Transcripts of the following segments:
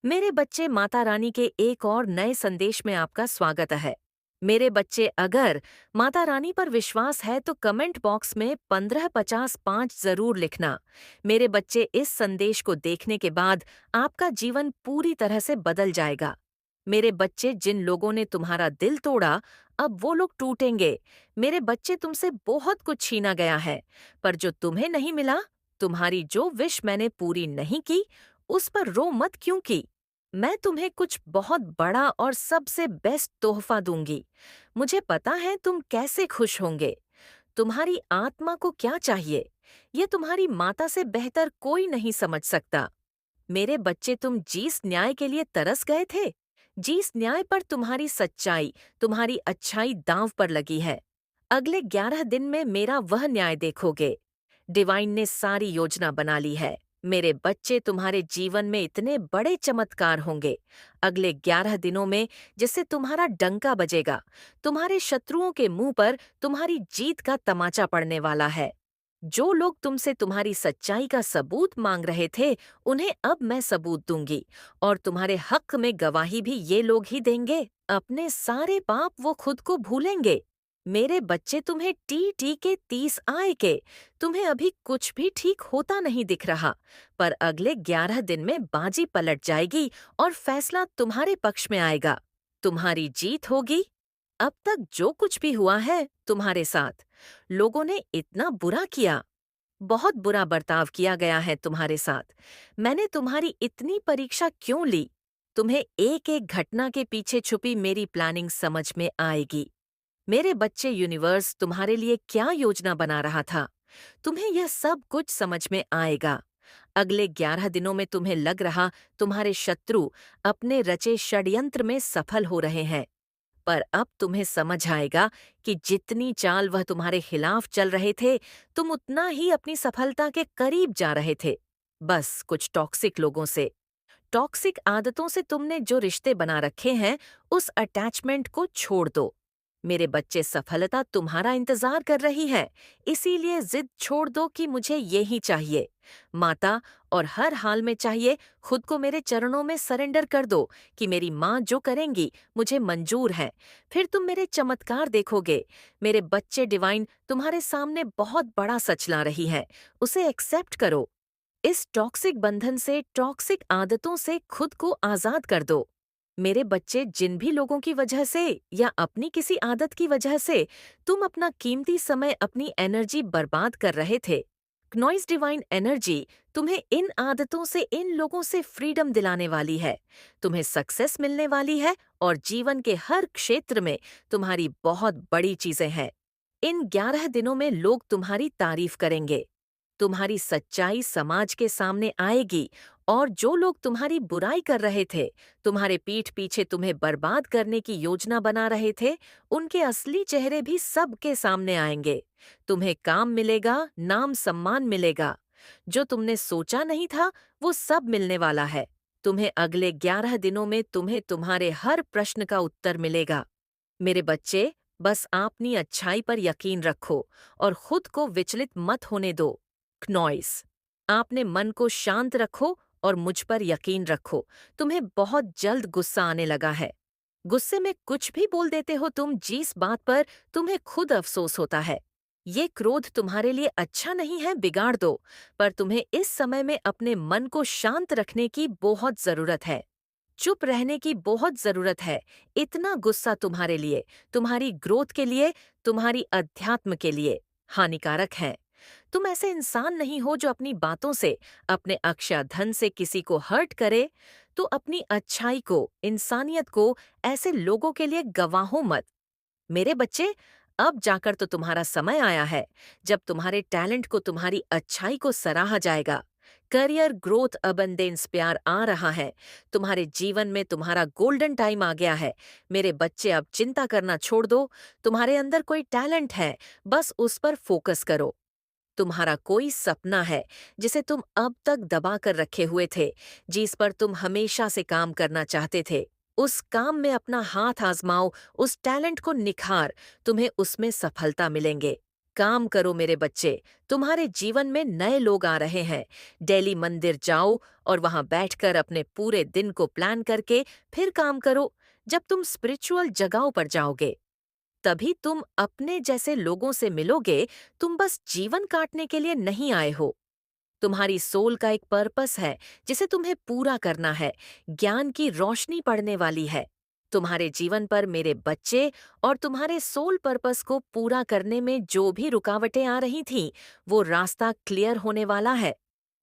मेरे बच्चे, माता रानी के एक और नए संदेश में आपका स्वागत है। मेरे बच्चे, अगर माता रानी पर विश्वास है तो कमेंट बॉक्स में 15 50 5 जरूर लिखना। मेरे बच्चे, इस संदेश को देखने के बाद आपका जीवन पूरी तरह से बदल जाएगा। मेरे बच्चे, जिन लोगों ने तुम्हारा दिल तोड़ा, अब वो लोग टूटेंगे। मेरे बच्चे, तुमसे बहुत कुछ छीना गया है, पर जो तुम्हें नहीं मिला, तुम्हारी जो विश मैंने पूरी नहीं की, उस पर रो मत क्योंकि मैं तुम्हें कुछ बहुत बड़ा और सबसे बेस्ट तोहफा दूंगी। मुझे पता है तुम कैसे खुश होंगे। तुम्हारी आत्मा को क्या चाहिए, ये तुम्हारी माता से बेहतर कोई नहीं समझ सकता। मेरे बच्चे, तुम जिस न्याय के लिए तरस गए थे, जिस न्याय पर तुम्हारी सच्चाई, तुम्हारी अच्छाई दांव पर लगी है, अगले 11 दिन में मेरा वह न्याय देखोगे। डिवाइन ने सारी योजना बना ली है। मेरे बच्चे, तुम्हारे जीवन में इतने बड़े चमत्कार होंगे अगले 11 दिनों में, जिससे तुम्हारा डंका बजेगा। तुम्हारे शत्रुओं के मुंह पर तुम्हारी जीत का तमाचा पड़ने वाला है। जो लोग तुमसे तुम्हारी सच्चाई का सबूत मांग रहे थे, उन्हें अब मैं सबूत दूंगी, और तुम्हारे हक में गवाही भी ये लोग ही देंगे। अपने सारे पाप वो खुद को भूलेंगे। मेरे बच्चे, तुम्हें टी टी के 30 आए के, तुम्हें अभी कुछ भी ठीक होता नहीं दिख रहा, पर अगले 11 दिन में बाजी पलट जाएगी और फैसला तुम्हारे पक्ष में आएगा। तुम्हारी जीत होगी। अब तक जो कुछ भी हुआ है तुम्हारे साथ, लोगों ने इतना बुरा किया, बहुत बुरा बर्ताव किया गया है तुम्हारे साथ। मैंने तुम्हारी इतनी परीक्षा क्यों ली? तुम्हें एक एक घटना के पीछे छुपी मेरी प्लानिंग समझ में आएगी। मेरे बच्चे, यूनिवर्स तुम्हारे लिए क्या योजना बना रहा था, तुम्हें यह सब कुछ समझ में आएगा। अगले 11 दिनों में तुम्हें लग रहा तुम्हारे शत्रु अपने रचे षड्यंत्र में सफल हो रहे हैं, पर अब तुम्हें समझ आएगा कि जितनी चाल वह तुम्हारे खिलाफ चल रहे थे, तुम उतना ही अपनी सफलता के करीब जा रहे थे। बस कुछ टॉक्सिक लोगों से, टॉक्सिक आदतों से तुमने जो रिश्ते बना रखे हैं, उस अटैचमेंट को छोड़ दो। मेरे बच्चे, सफलता तुम्हारा इंतजार कर रही है, इसीलिए जिद छोड़ दो कि मुझे ये ही चाहिए। माता, और हर हाल में चाहिए, खुद को मेरे चरणों में सरेंडर कर दो कि मेरी माँ जो करेंगी मुझे मंजूर है। फिर तुम मेरे चमत्कार देखोगे। मेरे बच्चे, डिवाइन तुम्हारे सामने बहुत बड़ा सच ला रही है, उसे एक्सेप्ट करो। इस टॉक्सिक बंधन से, टॉक्सिक आदतों से खुद को आजाद कर दो। मेरे बच्चे, जिन भी लोगों की वजह से या अपनी किसी आदत की वजह से तुम अपना कीमती समय, अपनी एनर्जी बर्बाद कर रहे थे, नॉइस डिवाइन एनर्जी तुम्हें इन आदतों से, इन लोगों से फ्रीडम दिलाने वाली है। तुम्हें सक्सेस मिलने वाली है और जीवन के हर क्षेत्र में तुम्हारी बहुत बड़ी चीजें हैं। इन 11 दिनों में लोग तुम्हारी तारीफ करेंगे। तुम्हारी सच्चाई समाज के सामने आएगी, और जो लोग तुम्हारी बुराई कर रहे थे, तुम्हारे पीठ पीछे तुम्हें बर्बाद करने की योजना बना रहे थे, उनके असली चेहरे भी सबके सामने आएंगे। तुम्हें काम मिलेगा, नाम सम्मान मिलेगा। जो तुमने सोचा नहीं था, वो सब मिलने वाला है। तुम्हें अगले 11 दिनों में तुम्हें तुम्हारे हर प्रश्न का उत्तर मिलेगा। मेरे बच्चे, बस अपनी अच्छाई पर यकीन रखो और खुद को विचलित मत होने दो। नॉइस, आपने मन को शांत रखो और मुझ पर यकीन रखो। तुम्हें बहुत जल्द गुस्सा आने लगा है। गुस्से में कुछ भी बोल देते हो तुम, जिस बात पर तुम्हें खुद अफसोस होता है। ये क्रोध तुम्हारे लिए अच्छा नहीं है, बिगाड़ दो। पर तुम्हें इस समय में अपने मन को शांत रखने की बहुत जरूरत है। चुप रहने की बहुत जरूरत है। इतना गुस्सा तुम्हारे लिए, तुम्हारी ग्रोथ के लिए, तुम्हारी अध्यात्म के लिए हानिकारक है। तुम ऐसे इंसान नहीं हो जो अपनी बातों से, अपने अक्षय धन से किसी को हर्ट करे। तो अपनी अच्छाई को, इंसानियत को ऐसे लोगों के लिए गवाहो मत। मेरे बच्चे, अब जाकर तो तुम्हारा समय आया है जब तुम्हारे टैलेंट को, तुम्हारी अच्छाई को सराहा जाएगा। करियर ग्रोथ, अबंडेंस, प्यार आ रहा है। तुम्हारे जीवन में तुम्हारा गोल्डन टाइम आ गया है। मेरे बच्चे, अब चिंता करना छोड़ दो। तुम्हारे अंदर कोई टैलेंट है, बस उस पर फोकस करो। तुम्हारा कोई सपना है जिसे तुम अब तक दबा कर रखे हुए थे, जिस पर तुम हमेशा से काम करना चाहते थे। उस काम में अपना हाथ आजमाओ, उस टैलेंट को निखार, तुम्हें उसमें सफलता मिलेंगे। काम करो मेरे बच्चे, तुम्हारे जीवन में नए लोग आ रहे हैं। डेली मंदिर जाओ और वहां बैठकर अपने पूरे दिन को प्लान करके फिर काम करो। जब तुम स्पिरिचुअल जगहों पर जाओगे, तभी तुम अपने जैसे लोगों से मिलोगे। तुम बस जीवन काटने के लिए नहीं आए हो। तुम्हारी सोल का एक पर्पस है जिसे तुम्हें पूरा करना है। ज्ञान की रोशनी पड़ने वाली है तुम्हारे जीवन पर मेरे बच्चे, और तुम्हारे सोल पर्पस को पूरा करने में जो भी रुकावटें आ रही थीं, वो रास्ता क्लियर होने वाला है।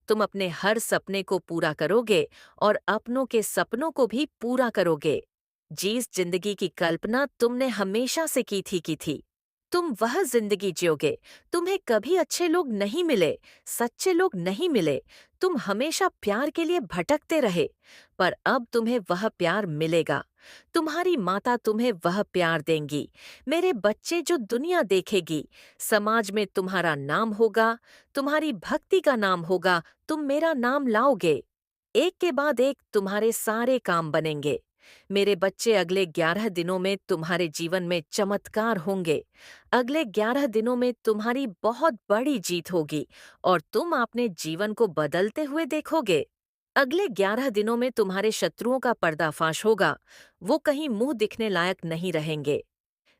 तुम अपने हर सपने को पूरा करोगे और अपनों के सपनों को भी पूरा करोगे। जिस जिंदगी की कल्पना तुमने हमेशा से की थी, तुम वह जिंदगी जियोगे। तुम्हें कभी अच्छे लोग नहीं मिले, सच्चे लोग नहीं मिले। तुम हमेशा प्यार के लिए भटकते रहे, पर अब तुम्हें वह प्यार मिलेगा। तुम्हारी माता तुम्हें वह प्यार देंगी। मेरे बच्चे, जो दुनिया देखेगी, समाज में तुम्हारा नाम होगा, तुम्हारी भक्ति का नाम होगा। तुम मेरा नाम लाओगे, एक के बाद एक तुम्हारे सारे काम बनेंगे। मेरे बच्चे, अगले 11 दिनों में तुम्हारे जीवन में चमत्कार होंगे। अगले 11 दिनों में तुम्हारी बहुत बड़ी जीत होगी और तुम अपने जीवन को बदलते हुए देखोगे। अगले 11 दिनों में तुम्हारे शत्रुओं का पर्दाफाश होगा। वो कहीं मुंह दिखने लायक नहीं रहेंगे।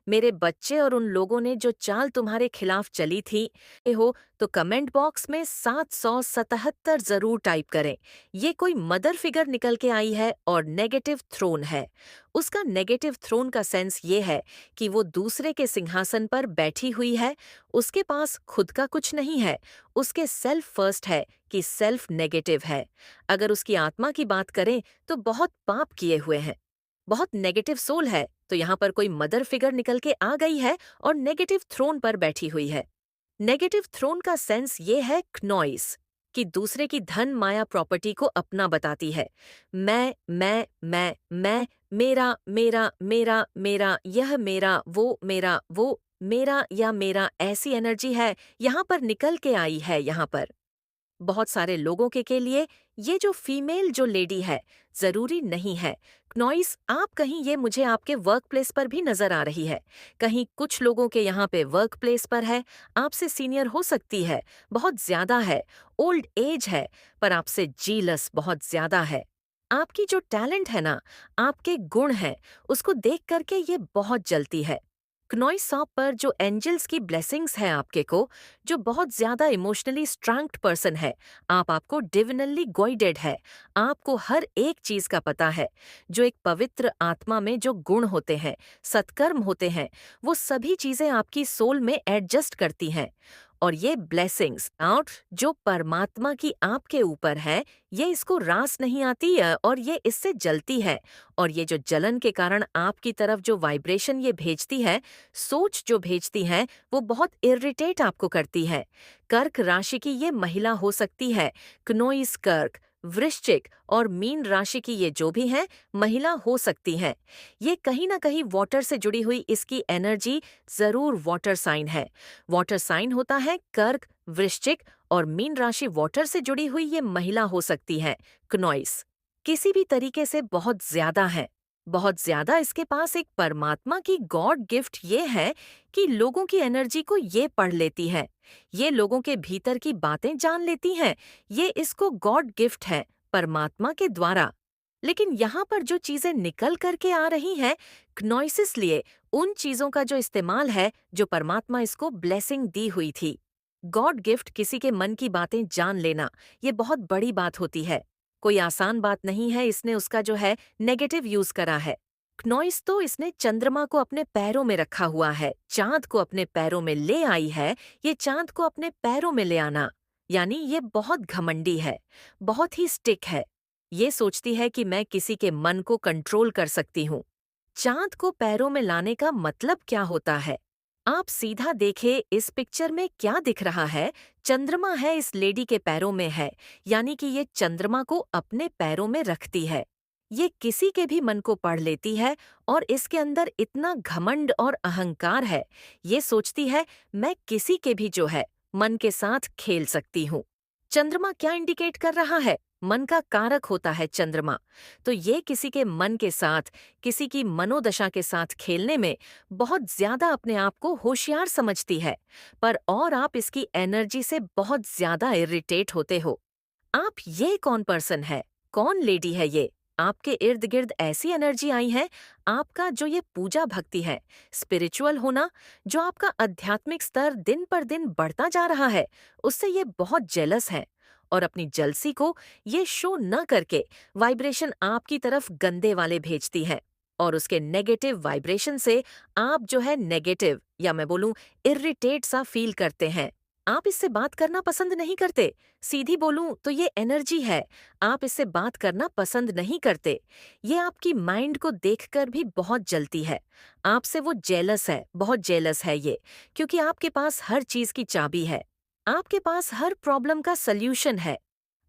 मेरे बच्चे, और उन लोगों ने जो चाल तुम्हारे खिलाफ चली थी हो, तो कमेंट बॉक्स में 777 जरूर टाइप करें। ये कोई मदर फिगर निकल के आई है और नेगेटिव थ्रोन है। उसका नेगेटिव थ्रोन का सेंस ये है कि वो दूसरे के सिंहासन पर बैठी हुई है। उसके पास खुद का कुछ नहीं है। उसके सेल्फ फर्स्ट है कि सेल्फ नेगेटिव है। अगर उसकी आत्मा की बात करें तो बहुत पाप किए हुए हैं, बहुत नेगेटिव सोल है। तो यहाँ पर कोई मदर फिगर निकल के आ गई है और नेगेटिव थ्रोन पर बैठी हुई है। नेगेटिव थ्रोन का सेंस ये है क्नॉइस, कि दूसरे की धन माया प्रॉपर्टी को अपना बताती है। मैं, मेरा मेरा मेरा मेरा, यह मेरा, वो मेरा या मेरा, ऐसी एनर्जी है यहाँ पर निकल के आई है। यहाँ पर बहुत सारे लोगों के लिए ये जो फीमेल जो लेडी है, जरूरी नहीं है। नॉइस, आप कहीं ये मुझे आपके वर्क प्लेस पर भी नजर आ रही है। कहीं कुछ लोगों के यहाँ पे वर्क प्लेस पर है, आपसे सीनियर हो सकती है, बहुत ज्यादा है, ओल्ड एज है, पर आपसे जीलस बहुत ज्यादा है। आपकी जो टैलेंट है ना, आपके गुण हैं, उसको देख करके ये बहुत जलती है। क्नॉइस सॉप पर जो एंजल्स की ब्लेसिंग्स है आपके को, जो बहुत ज्यादा इमोशनली स्ट्रेंग्ड पर्सन है, आपको डिविनली गाइडेड है। आपको हर एक चीज का पता है। जो एक पवित्र आत्मा में जो गुण होते हैं, सत्कर्म होते हैं, वो सभी चीजें आपकी सोल में एडजस्ट करती हैं। और ये ब्लेसिंग्स आउट जो परमात्मा की आपके ऊपर है, ये इसको रास नहीं आती है और ये इससे जलती है। और ये जो जलन के कारण आपकी तरफ जो वाइब्रेशन ये भेजती है, सोच जो भेजती है, वो बहुत इरिटेट आपको करती है। कर्क राशि की ये महिला हो सकती है। क्नोइस कर्क, वृश्चिक और मीन राशि की ये जो भी है महिला हो सकती है। ये कहीं ना कहीं वाटर से जुड़ी हुई इसकी एनर्जी जरूर वाटर साइन है। वाटर साइन होता है कर्क, वृश्चिक और मीन राशि, वाटर से जुड़ी हुई ये महिला हो सकती है। क्नोइस किसी भी तरीके से बहुत ज्यादा है, बहुत ज्यादा। इसके पास एक परमात्मा की गॉड गिफ्ट ये है कि लोगों की एनर्जी को ये पढ़ लेती है, ये लोगों के भीतर की बातें जान लेती हैं। ये इसको गॉड गिफ्ट है परमात्मा के द्वारा। लेकिन यहाँ पर जो चीजें निकल करके आ रही हैं, क्नोइसिस लिए उन चीजों का जो इस्तेमाल है जो परमात्मा इसको ब्लेसिंग दी हुई थी। गॉड गिफ्ट किसी के मन की बातें जान लेना, ये बहुत बड़ी बात होती है। कोई आसान बात नहीं है। इसने उसका जो है नेगेटिव यूज करा है। क्नोइस तो इसने चंद्रमा को अपने पैरों में रखा हुआ है, चांद को अपने पैरों में ले आई है। ये चांद को अपने पैरों में ले आना, यानी ये बहुत घमंडी है, बहुत ही स्टिक है। ये सोचती है कि मैं किसी के मन को कंट्रोल कर सकती हूँ। चांद को पैरों में लाने का मतलब क्या होता है? आप सीधा देखें इस पिक्चर में क्या दिख रहा है। चंद्रमा है, इस लेडी के पैरों में है, यानी कि ये चंद्रमा को अपने पैरों में रखती है। ये किसी के भी मन को पढ़ लेती है और इसके अंदर इतना घमंड और अहंकार है। ये सोचती है मैं किसी के भी जो है मन के साथ खेल सकती हूँ। चंद्रमा क्या इंडिकेट कर रहा है? मन का कारक होता है चंद्रमा। तो ये किसी के मन के साथ, किसी की मनोदशा के साथ खेलने में बहुत ज्यादा अपने आप को होशियार समझती है, पर और आप इसकी एनर्जी से बहुत ज्यादा इरिटेट होते हो। आप ये कौन पर्सन है, कौन लेडी है ये? आपके इर्द गिर्द ऐसी एनर्जी आई है, आपका जो ये पूजा भक्ति है, स्पिरिचुअल होना, जो आपका आध्यात्मिक स्तर दिन पर दिन बढ़ता जा रहा है, उससे ये बहुत जेलस है। और अपनी जलसी को ये शो न करके वाइब्रेशन आपकी तरफ गंदे वाले भेजती है। और उसके नेगेटिव वाइब्रेशन से आप जो है नेगेटिव, या मैं बोलूं इरिटेट सा फील करते हैं। आप इससे बात करना पसंद नहीं करते। सीधी बोलूं तो ये एनर्जी है, आप इससे बात करना पसंद नहीं करते। ये आपकी माइंड को देखकर भी बहुत जलती है। आपसे वो जेलस है, बहुत जेलस है ये, क्योंकि आपके पास हर चीज की चाबी है। आपके पास हर प्रॉब्लम का सल्यूशन है।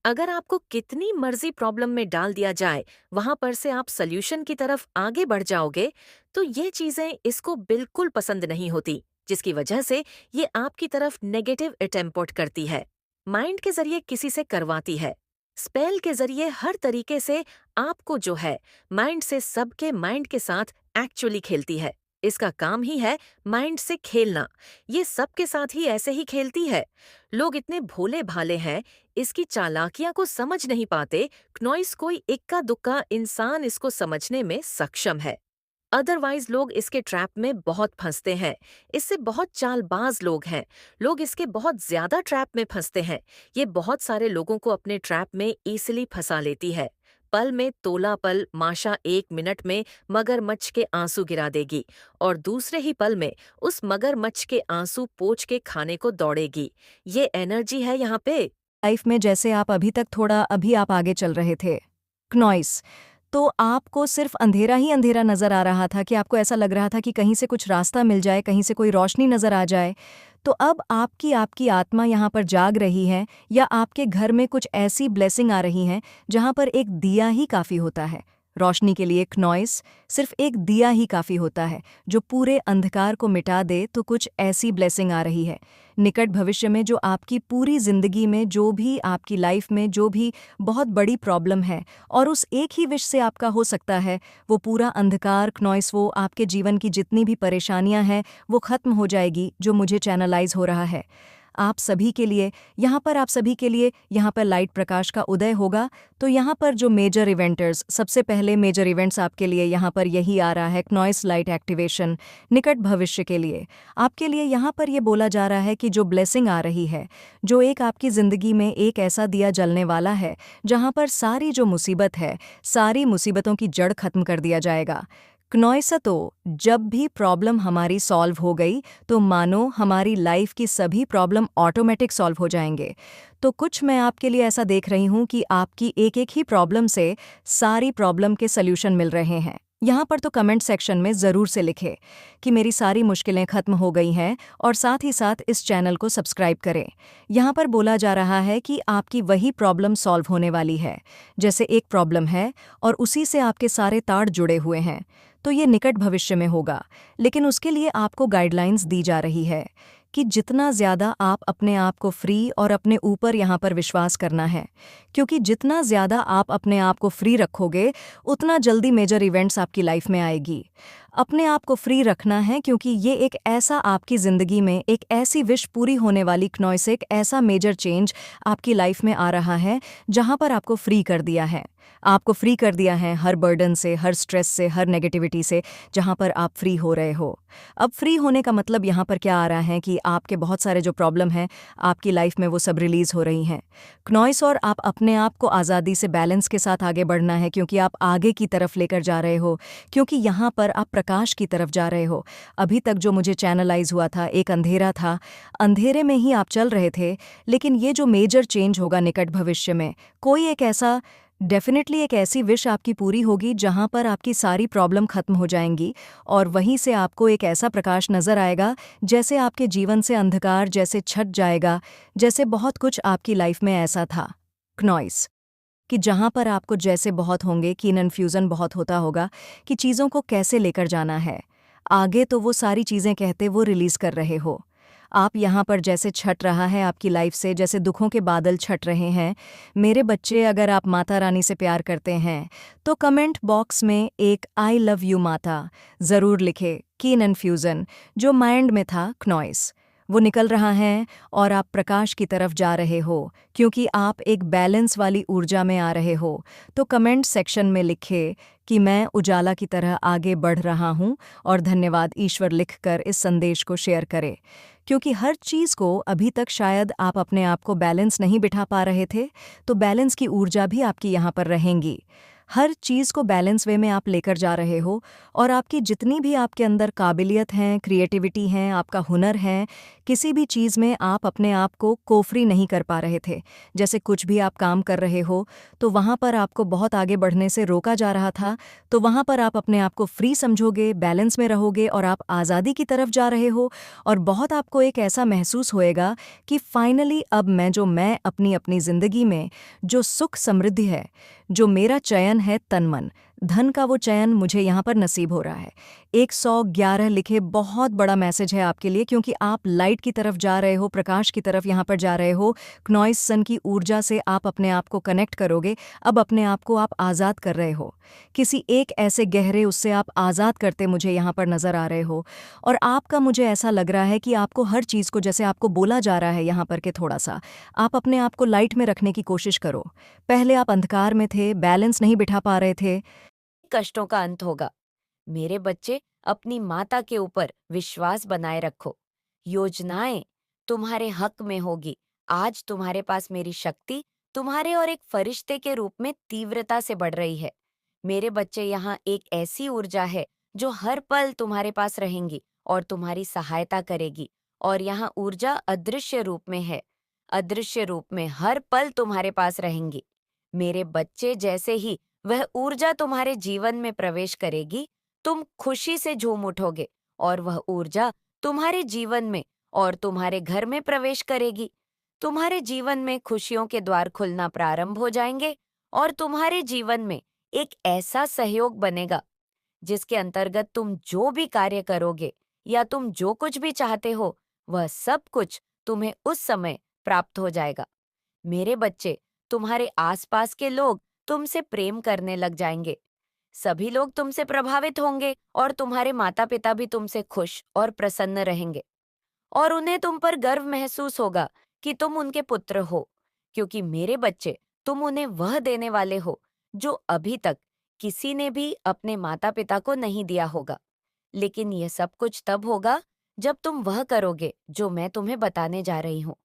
अगर आपको कितनी मर्जी प्रॉब्लम में डाल दिया जाए, वहां पर से आप सल्यूशन की तरफ आगे बढ़ जाओगे, तो ये चीजें इसको बिल्कुल पसंद नहीं होती, जिसकी वजह से ये आपकी तरफ नेगेटिव अटेम्प्ट करती है। माइंड के जरिए किसी से करवाती है, स्पेल के जरिए हर तरीके से आपको जो है माइंड से, सबके माइंड के साथ एक्चुअली खेलती है। इसका काम ही है माइंड से खेलना। ये सबके साथ ही ऐसे ही खेलती है। लोग इतने भोले भाले हैं, इसकी चालाकियां को समझ नहीं पाते। क्नॉइस कोई इक्का दुक्का इंसान इसको समझने में सक्षम है। अदरवाइज लोग इसके ट्रैप में बहुत फंसते हैं। इससे बहुत चालबाज लोग हैं। लोग इसके बहुत ज्यादा ट्रैप में फंसते हैं। ये बहुत सारे लोगों को अपने ट्रैप में ईजिली फंसा लेती है। पल में तोला पल माशा 1 मिनट में मगरमच्छ के आंसू गिरा देगी, और दूसरे ही पल में उस मगरमच्छ के आंसू पोंछ के खाने को दौड़ेगी। ये एनर्जी है यहाँ पे। लाइफ में जैसे आप अभी तक थोड़ा अभी आप आगे चल रहे थे क्नॉइस, तो आपको सिर्फ अंधेरा ही अंधेरा नजर आ रहा था कि आपको ऐसा लग रहा था कि कहीं से कुछ रास्ता मिल जाए, कहीं से कोई रोशनी नजर आ जाए। तो अब आपकी आपकी आत्मा यहाँ पर जाग रही है, या आपके घर में कुछ ऐसी ब्लेसिंग आ रही हैं जहाँ पर एक दिया ही काफ़ी होता है रोशनी के लिए। क्नॉइस, सिर्फ एक दिया ही काफ़ी होता है जो पूरे अंधकार को मिटा दे। तो कुछ ऐसी ब्लेसिंग आ रही है निकट भविष्य में, जो आपकी पूरी ज़िंदगी में, जो भी आपकी लाइफ में जो भी बहुत बड़ी प्रॉब्लम है, और उस एक ही विश से आपका हो सकता है वो पूरा अंधकार क्नॉइस, वो आपके जीवन की जितनी भी परेशानियां हैं वो ख़त्म हो जाएगी, जो मुझे चैनलाइज हो रहा है आप सभी के लिए। यहाँ पर आप सभी के लिए यहाँ पर लाइट प्रकाश का उदय होगा। तो यहाँ पर जो मेजर इवेंटर्स, सबसे पहले मेजर इवेंट्स आपके लिए यहाँ पर यही आ रहा है, क्नॉइस लाइट एक्टिवेशन निकट भविष्य के लिए। आपके लिए यहाँ पर ये बोला जा रहा है कि जो ब्लेसिंग आ रही है, जो एक आपकी ज़िंदगी में एक ऐसा दिया जलने वाला है जहाँ पर सारी जो मुसीबत है, सारी मुसीबतों की जड़ खत्म कर दिया जाएगा। क्नॉइस, तो जब भी प्रॉब्लम हमारी सॉल्व हो गई तो मानो हमारी लाइफ की सभी प्रॉब्लम ऑटोमेटिक सॉल्व हो जाएंगे। तो कुछ मैं आपके लिए ऐसा देख रही हूँ कि आपकी एक एक ही प्रॉब्लम से सारी प्रॉब्लम के सल्यूशन मिल रहे हैं। यहाँ पर तो कमेंट सेक्शन में ज़रूर से लिखें कि मेरी सारी मुश्किलें ख़त्म हो गई हैं, और साथ ही साथ इस चैनल को सब्सक्राइब करें। यहाँ पर बोला जा रहा है कि आपकी वही प्रॉब्लम सॉल्व होने वाली है। जैसे एक प्रॉब्लम है और उसी से आपके सारे तार जुड़े हुए हैं, तो ये निकट भविष्य में होगा। लेकिन उसके लिए आपको गाइडलाइंस दी जा रही है कि जितना ज़्यादा आप अपने आप को फ्री और अपने ऊपर यहाँ पर विश्वास करना है, क्योंकि जितना ज़्यादा आप अपने आप को फ्री रखोगे उतना जल्दी मेजर इवेंट्स आपकी लाइफ में आएगी। अपने आप को फ्री रखना है, क्योंकि ये एक ऐसा आपकी ज़िंदगी में एक ऐसी विश पूरी होने वाली क्नॉइस, एक ऐसा मेजर चेंज आपकी लाइफ में आ रहा है जहाँ पर आपको फ्री कर दिया है। आपको फ्री कर दिया है हर बर्डन से, हर स्ट्रेस से, हर नेगेटिविटी से, जहाँ पर आप फ्री हो रहे हो। अब फ्री होने का मतलब यहाँ पर क्या आ रहा है कि आपके बहुत सारे जो प्रॉब्लम हैं आपकी लाइफ में वो सब रिलीज़ हो रही हैं क्नॉइस, और आप अपने आप को आज़ादी से बैलेंस के साथ आगे बढ़ना है, क्योंकि आप आगे की तरफ लेकर जा रहे हो, क्योंकि यहाँ पर आप प्रकाश की तरफ जा रहे हो। अभी तक जो मुझे चैनलाइज हुआ था एक अंधेरा था, अंधेरे में ही आप चल रहे थे। लेकिन ये जो मेजर चेंज होगा निकट भविष्य में, कोई एक ऐसा डेफिनेटली एक ऐसी विश आपकी पूरी होगी जहाँ पर आपकी सारी प्रॉब्लम खत्म हो जाएंगी, और वहीं से आपको एक ऐसा प्रकाश नजर आएगा, जैसे आपके जीवन से अंधकार जैसे छट जाएगा। जैसे बहुत कुछ आपकी लाइफ में ऐसा था क्नॉइस, कि जहाँ पर आपको जैसे बहुत होंगे कि कन्फ्यूज़न बहुत होता होगा कि चीज़ों को कैसे लेकर जाना है आगे, तो वो सारी चीज़ें कहते वो रिलीज़ कर रहे हो। आप यहाँ पर जैसे छट रहा है आपकी लाइफ से, जैसे दुखों के बादल छट रहे हैं। मेरे बच्चे, अगर आप माता रानी से प्यार करते हैं तो कमेंट बॉक्स में एक आई लव यू माता ज़रूर लिखे। कीन इन्फ्यूज़न जो माइंड में था क्नॉइस वो निकल रहा है और आप प्रकाश की तरफ जा रहे हो, क्योंकि आप एक बैलेंस वाली ऊर्जा में आ रहे हो। तो कमेंट सेक्शन में लिखे कि मैं उजाला की तरह आगे बढ़ रहा हूँ और धन्यवाद ईश्वर लिखकर इस संदेश को शेयर करें, क्योंकि हर चीज़ को अभी तक शायद आप अपने आप को बैलेंस नहीं बिठा पा रहे थे, तो बैलेंस की ऊर्जा भी आपकी यहाँ पर रहेंगी। हर चीज़ को बैलेंस वे में आप लेकर जा रहे हो और आपकी जितनी भी आपके अंदर काबिलियत हैं, क्रिएटिविटी हैं, आपका हुनर है, किसी भी चीज़ में आप अपने आप को कोफरी नहीं कर पा रहे थे। जैसे कुछ भी आप काम कर रहे हो तो वहाँ पर आपको बहुत आगे बढ़ने से रोका जा रहा था, तो वहाँ पर आप अपने आप को फ्री समझोगे, बैलेंस में रहोगे और आप आज़ादी की तरफ जा रहे हो। और बहुत आपको एक ऐसा महसूस होएगा कि फाइनली अब मैं अपनी अपनी ज़िंदगी में जो सुख समृद्धि है, जो मेरा चयन है तन मन धन का, वो चयन मुझे यहाँ पर नसीब हो रहा है। 111 लिखे बहुत बड़ा मैसेज है आपके लिए, क्योंकि आप लाइट की तरफ जा रहे हो, प्रकाश की तरफ यहाँ पर जा रहे हो। क्नॉइस सन की ऊर्जा से आप अपने आप को कनेक्ट करोगे। अब अपने आप को आप आज़ाद कर रहे हो, किसी एक ऐसे गहरे उससे आप आज़ाद करते मुझे यहाँ पर नज़र आ रहे हो। और आपका मुझे ऐसा लग रहा है कि आपको हर चीज़ को, जैसे आपको बोला जा रहा है यहाँ पर कि थोड़ा सा आप अपने आप को लाइट में रखने की कोशिश करो। पहले आप अंधकार में थे, बैलेंस नहीं बिठा पा रहे थे। कष्टों का अंत होगा। मेरे बच्चे, अपनी माता के ऊपर विश्वास बनाए रखो। योजनाएं तुम्हारे हक में होगी। आज तुम्हारे पास मेरी शक्ति तुम्हारे और एक फरिश्ते के रूप में तीव्रता से बढ़ रही है। मेरे बच्चे, यहाँ एक ऐसी ऊर्जा है जो हर पल तुम्हारे पास रहेंगी और तुम्हारी सहायता करेगी। और यहाँ ऊर्जा अदृश्य रूप में है, अदृश्य रूप में हर पल तुम्हारे पास रहेंगी। मेरे बच्चे, जैसे ही वह ऊर्जा तुम्हारे जीवन में प्रवेश करेगी, तुम खुशी से झूम उठोगे और वह ऊर्जा तुम्हारे जीवन में और तुम्हारे घर में प्रवेश करेगी। तुम्हारे जीवन में खुशियों के द्वार खुलना प्रारंभ हो जाएंगे और तुम्हारे जीवन में एक ऐसा सहयोग बनेगा जिसके अंतर्गत तुम जो भी कार्य करोगे या तुम जो कुछ भी चाहते हो, वह सब कुछ तुम्हें उस समय प्राप्त हो जाएगा। मेरे बच्चे, तुम्हारे आसपास के लोग तुमसे प्रेम करने लग जाएंगे। सभी लोग तुमसे प्रभावित होंगे और तुम्हारे माता पिता भी तुमसे खुश और प्रसन्न रहेंगे। और उन्हें तुम पर गर्व महसूस होगा कि तुम उनके पुत्र हो, क्योंकि मेरे बच्चे, तुम उन्हें वह देने वाले हो जो अभी तक किसी ने भी अपने माता पिता को नहीं दिया होगा। लेकिन यह सब कुछ तब होगा जब तुम वह करोगे जो मैं तुम्हें बताने जा रही हूँ।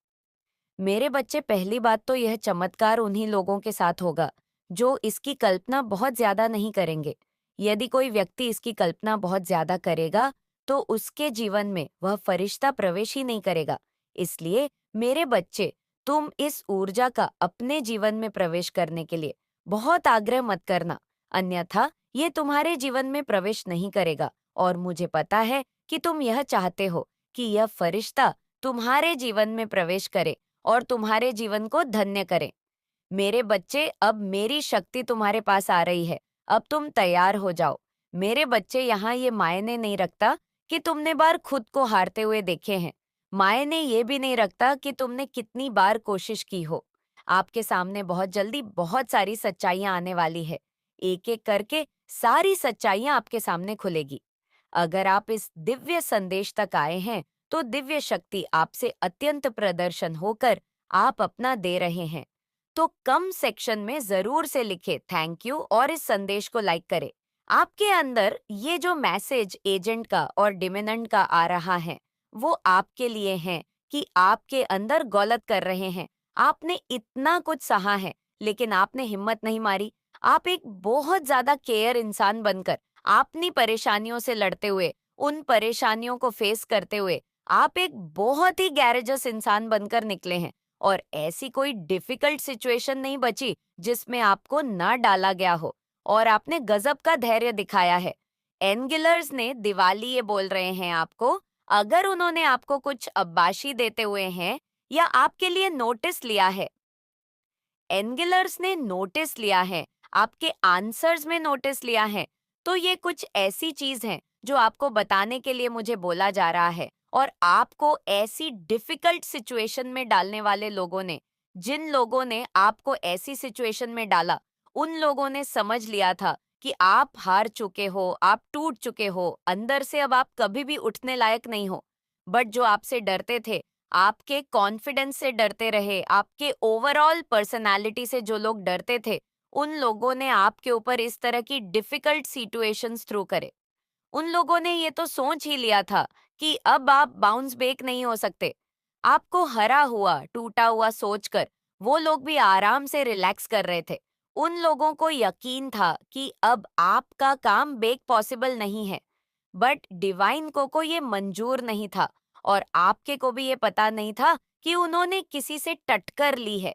मेरे बच्चे, पहली बात तो यह चमत्कार उन्हीं लोगों के साथ होगा जो इसकी कल्पना बहुत ज्यादा नहीं करेंगे। यदि कोई व्यक्ति इसकी कल्पना बहुत ज्यादा करेगा तो उसके जीवन में वह फरिश्ता प्रवेश ही नहीं करेगा। इसलिए मेरे बच्चे, तुम इस ऊर्जा का अपने जीवन में प्रवेश करने के लिए बहुत आग्रह मत करना, अन्यथा ये तुम्हारे जीवन में प्रवेश नहीं करेगा। और मुझे पता है कि तुम यह चाहते हो कि यह फरिश्ता तुम्हारे जीवन में प्रवेश करे और तुम्हारे जीवन को धन्य करे। मेरे बच्चे, अब मेरी शक्ति तुम्हारे पास आ रही है, अब तुम तैयार हो जाओ। मेरे बच्चे, यहाँ ये मायने नहीं रखता कि तुमने बार खुद को हारते हुए देखे हैं, मायने ये भी नहीं रखता कि तुमने कितनी बार कोशिश की हो। आपके सामने बहुत जल्दी बहुत सारी सच्चाइयां आने वाली है। एक एक करके सारी सच्चाइयां आपके सामने खुलेगी। अगर आप इस दिव्य संदेश तक आए हैं तो दिव्य शक्ति आपसे अत्यंत प्रदर्शन होकर आप अपना दे रहे हैं। तो कम सेक्शन में जरूर से लिखे थैंक यू और इस संदेश को लाइक करें। आपके अंदर ये जो मैसेज एजेंट का और डिमिनेंट का आ रहा है, वो आपके लिए है कि आपके अंदर गलत कर रहे हैं। आपने इतना कुछ सहा है लेकिन आपने हिम्मत नहीं मारी। आप एक बहुत ज्यादा केयर इंसान बनकर अपनी परेशानियों से लड़ते हुए, उन परेशानियों को फेस करते हुए आप एक बहुत ही गैरेजस इंसान बनकर निकले हैं। और ऐसी कोई डिफिकल्ट सिचुएशन नहीं बची जिसमें आपको ना डाला गया हो, और आपने गजब का धैर्य दिखाया है। एंगिलर्स ने दिवाली ये बोल रहे हैं आपको, अगर उन्होंने आपको कुछ अब्बाशी देते हुए हैं या आपके लिए नोटिस लिया है, एंगिलर्स ने नोटिस लिया है, आपके आंसर्स में नोटिस लिया है, तो ये कुछ ऐसी चीज है जो आपको बताने के लिए मुझे बोला जा रहा है। और आपको ऐसी डिफिकल्ट सिचुएशन में डालने वाले लोगों ने, जिन लोगों ने आपको ऐसी सिचुएशन में डाला, उन लोगों ने समझ लिया था कि आप हार चुके हो, आप टूट चुके हो, अंदर से अब आप कभी भी उठने लायक नहीं हो। बट जो आपसे डरते थे, आपके कॉन्फिडेंस से डरते रहे, आपके ओवरऑल पर्सनालिटी से जो लोग डरते थे, उन लोगों ने आपके ऊपर इस तरह की डिफिकल्ट सिचुएशंस थ्रू करे। उन लोगों ने ये तो सोच ही लिया था कि अब आप बाउंस बैक नहीं हो सकते। आपको हरा हुआ, टूटा हुआ सोचकर वो लोग भी आराम से रिलैक्स कर रहे थे। उन लोगों को यकीन था कि अब आपका काम बैक पॉसिबल नहीं है। बट डिवाइन को ये मंजूर नहीं था और आपके को भी ये पता नहीं था कि उन्होंने किसी से टक्कर ली है।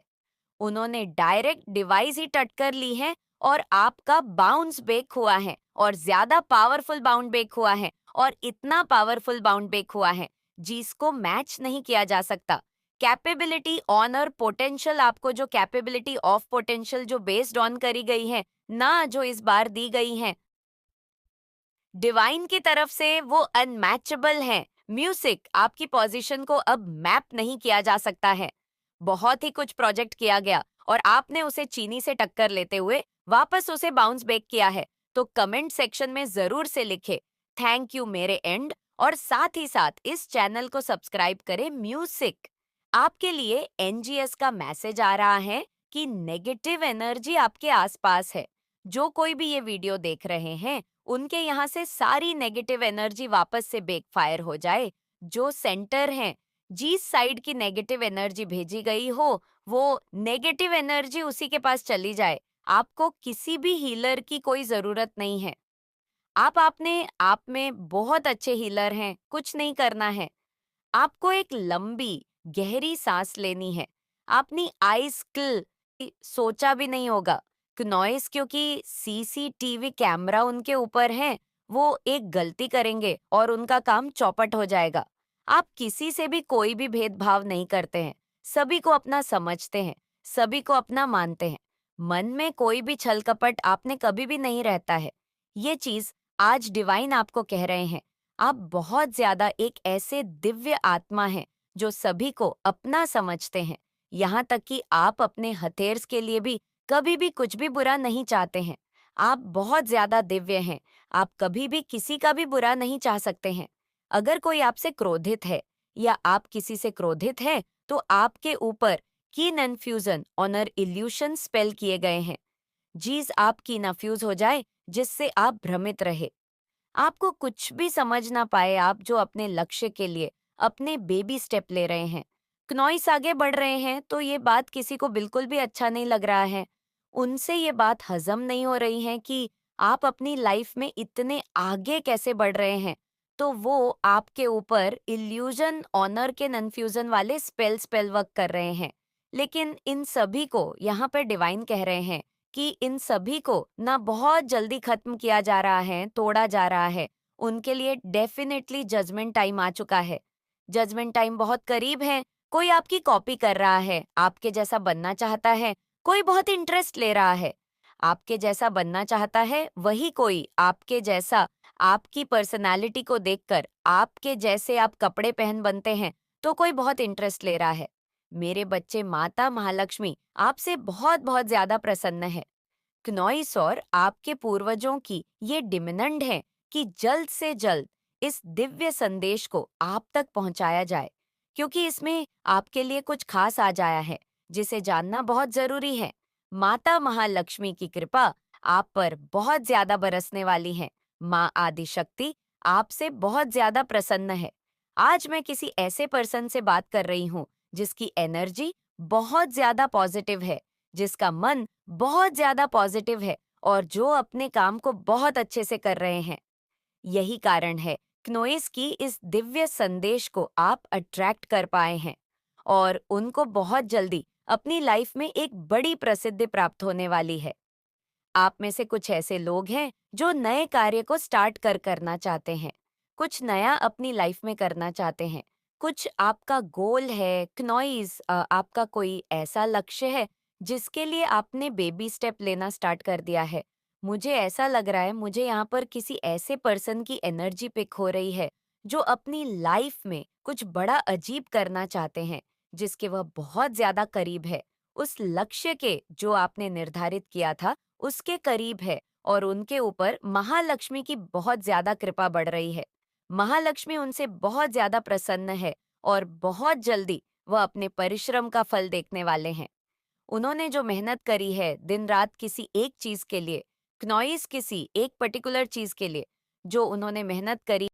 उन्होंने डायरेक्ट डिवाइस ही टक्कर ली है और आपका बाउंस बैक हुआ है और ज्यादा पावरफुल बाउंड बैक हुआ है और इतना पावरफुल बाउंड बैक हुआ है जिसको मैच नहीं किया जा सकता। कैपेबिलिटी ऑन और पोटेंशियल, आपको जो कैपेबिलिटी ऑफ पोटेंशियल जो बेस्ड ऑन करी गई है ना, जो इस बार दी गई है डिवाइन की तरफ से, वो अनमैचेबल है। म्यूजिक आपकी पोजीशन को अब मैप नहीं किया जा सकता है। बहुत ही कुछ प्रोजेक्ट किया गया और आपने उसे चीनी से टक्कर लेते हुए वापस उसे बाउंस बैक किया है। तो कमेंट सेक्शन में जरूर से लिखे थैंक यू मेरे एंड, और साथ ही साथ इस चैनल को सब्सक्राइब करें म्यूजिक। आपके लिए एनजीएस का मैसेज आ रहा है कि नेगेटिव एनर्जी आपके आसपास है। जो कोई भी ये वीडियो देख रहे हैं, उनके यहाँ से सारी नेगेटिव एनर्जी वापस से बैकफायर हो जाए। जो सेंटर है, जिस साइड की नेगेटिव एनर्जी भेजी गई हो, वो नेगेटिव एनर्जी उसी के पास चली जाए। आपको किसी भी हीलर की कोई जरूरत नहीं है। आप अपने आप में बहुत अच्छे हीलर हैं, कुछ नहीं करना है। आपको एक लंबी गहरी सांस लेनी है। अपनी आईज क्ल सोचा भी नहीं होगा। नॉइस, क्योंकि सीसीटीवी कैमरा उनके ऊपर है, वो एक गलती करेंगे और उनका काम चौपट हो जाएगा। आप किसी से भी कोई भी भेदभाव नहीं करते हैं, सभी को अपना समझते हैं, सभी को अपना मानते हैं। मन में कोई भी छल कपट आपने कभी भी नहीं रहता है। ये चीज आज डिवाइन आपको कह रहे हैं। आप बहुत ज्यादा एक ऐसे दिव्य आत्मा हैं जो सभी को अपना समझते हैं। यहाँ तक कि आप अपने हथेर्स के लिए भी कभी भी कुछ भी बुरा नहीं चाहते हैं। आप बहुत ज्यादा दिव्य हैं। आप कभी भी किसी का भी बुरा नहीं चाह सकते हैं। अगर कोई आपसे क्रोधित है या आप किसी से क्रोधित है, तो आपके ऊपर कीन इन्फ्यूजन ऑनर इल्यूशन स्पेल किए गए हैं। चीज आपकी नफ्यूज हो जाए जिससे आप भ्रमित रहे, आपको कुछ भी समझ ना पाए। आप जो अपने लक्ष्य के लिए अपने बेबी स्टेप ले रहे हैं, क्नॉइस आगे बढ़ रहे हैं, तो ये बात किसी को बिल्कुल भी अच्छा नहीं लग रहा है। उनसे ये बात हजम नहीं हो रही है कि आप अपनी लाइफ में इतने आगे कैसे बढ़ रहे हैं। तो वो आपके ऊपर इल्यूजन ऑनर के कन्फ्यूजन वाले स्पेल वर्क कर रहे हैं। लेकिन इन सभी को यहाँ पर डिवाइन कह रहे हैं कि इन सभी को ना बहुत जल्दी खत्म किया जा रहा है, तोड़ा जा रहा है। उनके लिए डेफिनेटली जजमेंट टाइम आ चुका है। जजमेंट टाइम बहुत करीब है। कोई आपकी कॉपी कर रहा है, आपके जैसा बनना चाहता है। कोई बहुत इंटरेस्ट ले रहा है, आपके जैसा बनना चाहता है। वही कोई आपके जैसा, आपकी पर्सनालिटी को देखकर आपके जैसे आप कपड़े पहन बनते हैं, तो कोई बहुत इंटरेस्ट ले रहा है। मेरे बच्चे, माता महालक्ष्मी आपसे बहुत बहुत ज्यादा प्रसन्न है। क्नॉइस और आपके पूर्वजों की ये डिमांड है कि जल्द से जल्द इस दिव्य संदेश को आप तक पहुंचाया जाए, क्योंकि इसमें आपके लिए कुछ खास आ जाया है जिसे जानना बहुत जरूरी है। माता महालक्ष्मी की कृपा आप पर बहुत ज्यादा बरसने वाली है। माँ आदिशक्ति आपसे बहुत ज्यादा प्रसन्न है। आज मैं किसी ऐसे पर्सन से बात कर रही हूँ जिसकी एनर्जी बहुत ज्यादा पॉजिटिव है, जिसका मन बहुत ज्यादा पॉजिटिव है और जो अपने काम को बहुत अच्छे से कर रहे हैं। यही कारण है क्नोइस की इस दिव्य संदेश को आप अट्रैक्ट कर पाए हैं और उनको बहुत जल्दी अपनी लाइफ में एक बड़ी प्रसिद्धि प्राप्त होने वाली है। आप में से कुछ ऐसे लोग हैं जो नए कार्य को स्टार्ट करना चाहते हैं, कुछ नया अपनी लाइफ में करना चाहते हैं। कुछ आपका गोल है क्नॉइज, आपका कोई ऐसा लक्ष्य है जिसके लिए आपने बेबी स्टेप लेना स्टार्ट कर दिया है। मुझे ऐसा लग रहा है, मुझे यहाँ पर किसी ऐसे पर्सन की एनर्जी पिक हो रही है जो अपनी लाइफ में कुछ बड़ा अजीब करना चाहते हैं जिसके वह बहुत ज्यादा करीब है, उस लक्ष्य के जो आपने निर्धारित किया था उसके करीब है और उनके ऊपर महालक्ष्मी की बहुत ज्यादा कृपा बढ़ रही है। महालक्ष्मी उनसे बहुत ज्यादा प्रसन्न है और बहुत जल्दी वह अपने परिश्रम का फल देखने वाले हैं। उन्होंने जो मेहनत करी है दिन रात किसी एक चीज के लिए, क्नॉइस किसी एक पर्टिकुलर चीज के लिए, जो उन्होंने मेहनत करी